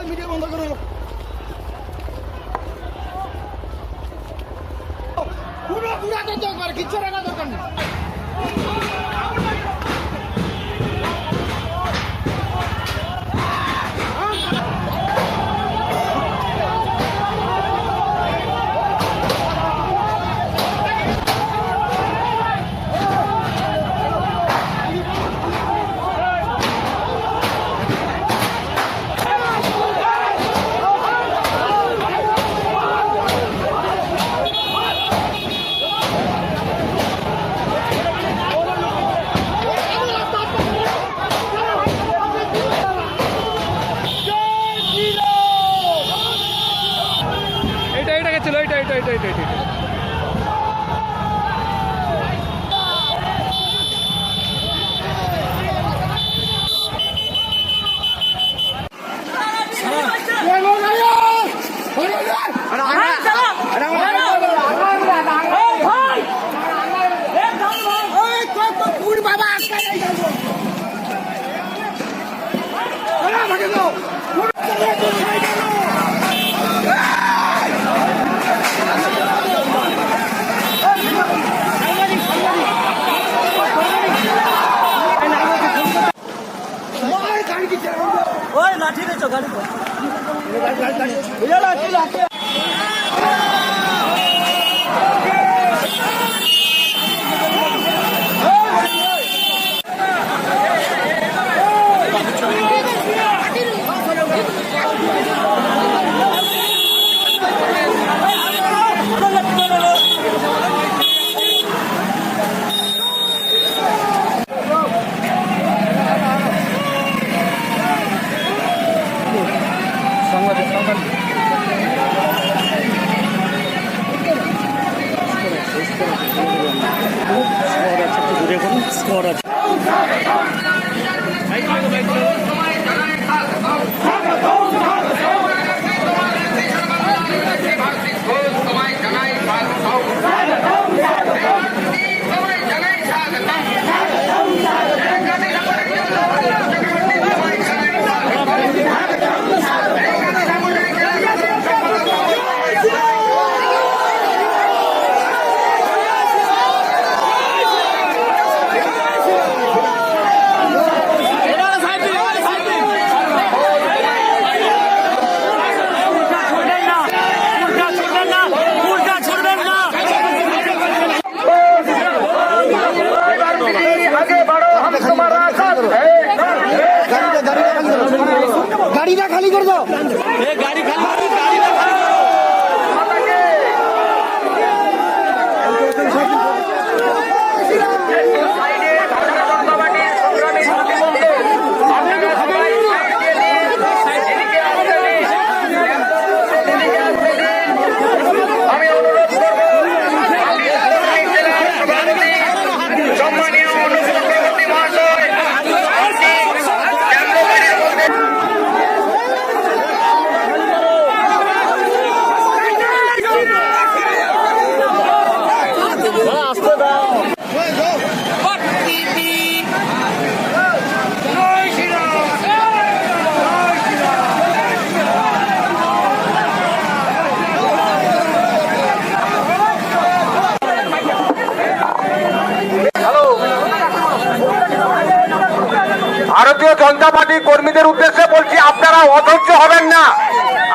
Media বন্ধ করো। পুরো পুরা দরকার, কিচ্ছু রাখা দরকার নেই। লাঠি দিচ্ছ গাড়ি স্কোর আছে। গাড়িটা খালি করে দাও। গাড়ি খালি ভারতীয় জনতা পার্টি কর্মীদের উদ্দেশ্যে বলছি, আপনারা অধৈর্য হবেন না।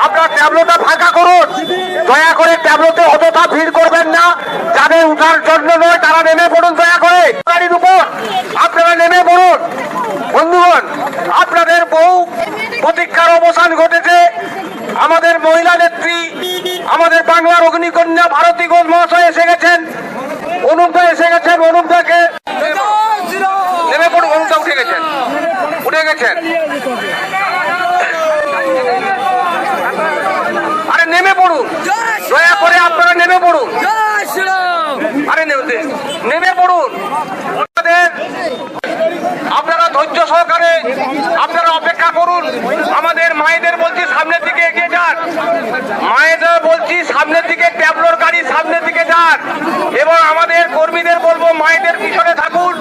আপনারা ট্যাবলোটা ফাঁকা করুন, দয়া করে ট্যাবলোতে অযথা ভিড় করবেন না। যাদের উঠার জন্য নয় তারা নেমে পড়ুন, দয়া করে গাড়ির উপর আপনারা নেমে পড়ুন। বন্ধুগণ, আপনাদের বহু প্রতীক্ষার অবসান ঘটেছে। আমাদের মহিলা নেত্রী, আমাদের বাংলার অগ্নিকন্যা ভারতী ঘোষ মহাশয় এসে গেছেন, অনুপদা এসে গেছেন। অনুপদাকে নেমে পড়ুন, অনুপদা উঠে গেছেন, উঠে গেছেন। আরে নেমে পড়ুন, দয়া করে আপনারা নেমে পড়ুন। আরে নেমে পড়ুন। আপনারা ধৈর্য সহকারে আপনারা অপেক্ষা করুন। আমাদের মায়েদের বলছি সামনের দিকে এগিয়ে যান, মায়েদের বলছি সামনের দিকে, ট্যাবলোর গাড়ি সামনের দিকে যান। এবং আমাদের কর্মীদের বলবো মায়েদের পিছনে থাকুন।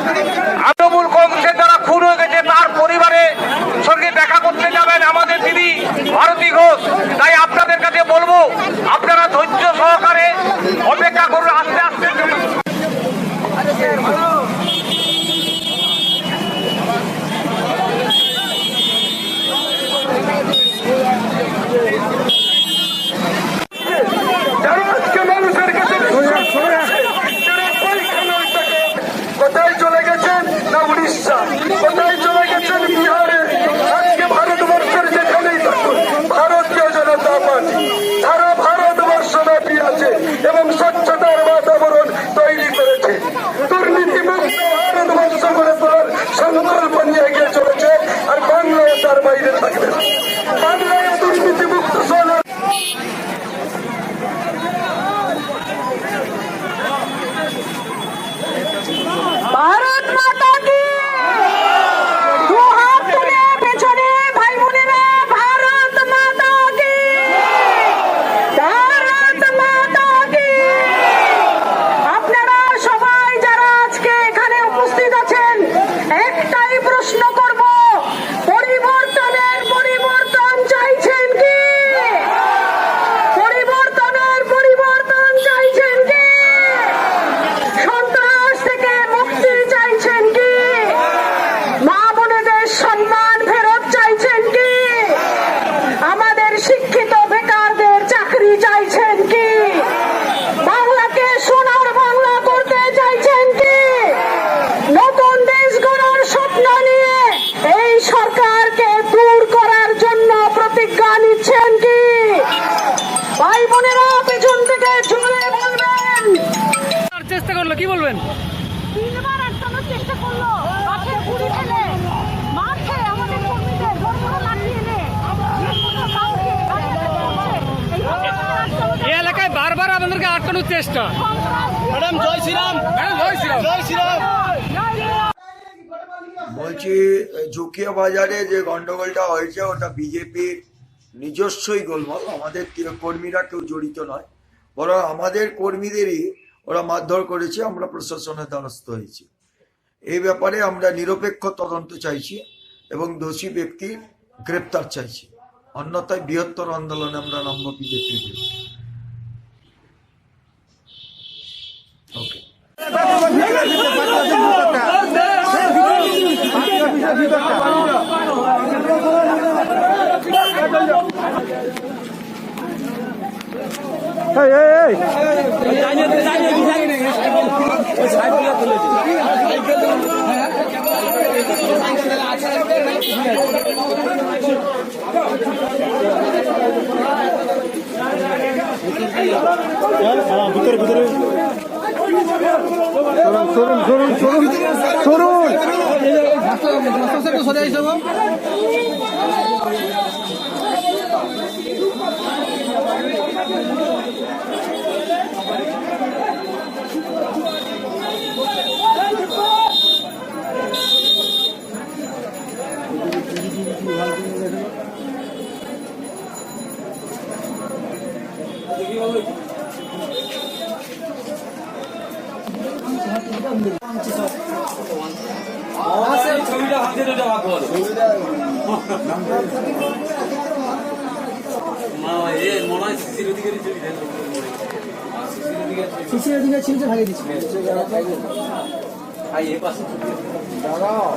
তৃণমূল কংগ্রেসের দ্বারা খুন হয়ে গেছে তার পরিবারের সঙ্গে দেখা করতে যাবেন আমাদের দিদি ভারতী দেখানোর চেষ্টা। ম্যাডাম জয় শ্রীরাম, ম্যাডাম জয় শ্রীরাম, জয় শ্রীরাম। বলছি ঝুঁকিয়া বাজারে যে গন্ডগোলটা হয়েছে ওটা বিজেপির নিজস্বই গোলমাল, আমাদের কর্মীরা কেউ জড়িত নয়, বরং আমাদের কর্মীদেরই ওরা মারধর করেছে, আমরা প্রশাসনের দ্বারস্থ হয়েছি। এই ব্যাপারে আমরা নিরপেক্ষ তদন্ত চাইছি এবং দোষী ব্যক্তির গ্রেপ্তার চাইছি, অন্যথায় বৃহত্তর আন্দোলনে আমরা নামব বিজেপির বিরুদ্ধে। ওকে। ভিতরে ভিতরে ছবিটা হাতে দুটো ভাগ করো মা এ মনে হয় শিশির অধিকারী ছবি দেন শিশির অধিকারী ছিল ভাগে দিচ্ছি ভাই এ পাশে দাঁড়াও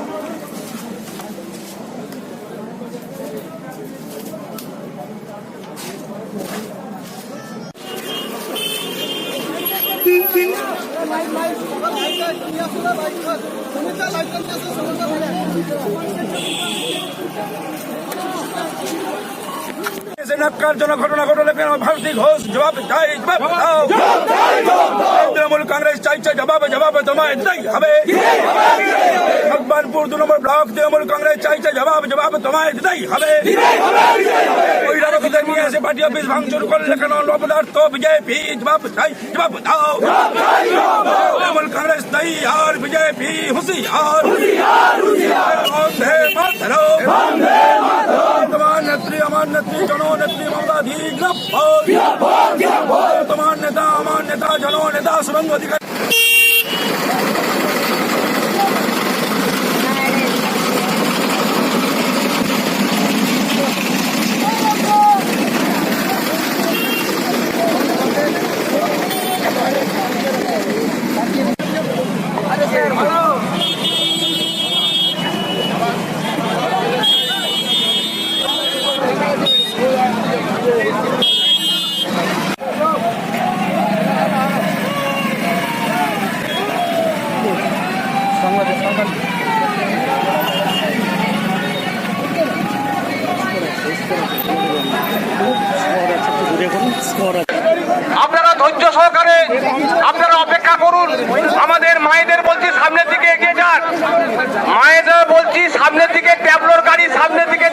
জন্য ঘটনা ঘটলে ভারতী ঘোষ জবাব চাই, তৃণমূল কংগ্রেস চাইছে জবাব, জবাব তোমায় দিতেই হবে। ভগবানপুর 2 নম্বর ব্লক তৃণমূল কংগ্রেস চাইছে জবাব, জবাব তোমায় দিতেই হবে। ওই রারকীদের নিয়ে এসে পার্টি অফিস ভাঙচুর করলে কেন অপদার্থ বিজেপি জবাব চাই, জবাব দাও। তৃণমূল কংগ্রেস নেই আর বিজেপি হুঁশিয়ার, বন্দে মাতরম। তোমার নেত্রী আমার নেত্রী জননেত্রী মমতা তোমার নেতা আমার নেতা জননেতা শুভেন্দু অধিকারী। আপনারা ধৈর্য সহকারে আপনারা অপেক্ষা করুন। আমাদের মায়েদের বলছি সামনের দিকে এগিয়ে যান, মায়েদের বলছি সামনের দিকে ট্যাবলোর গাড়ি সামনের দিকে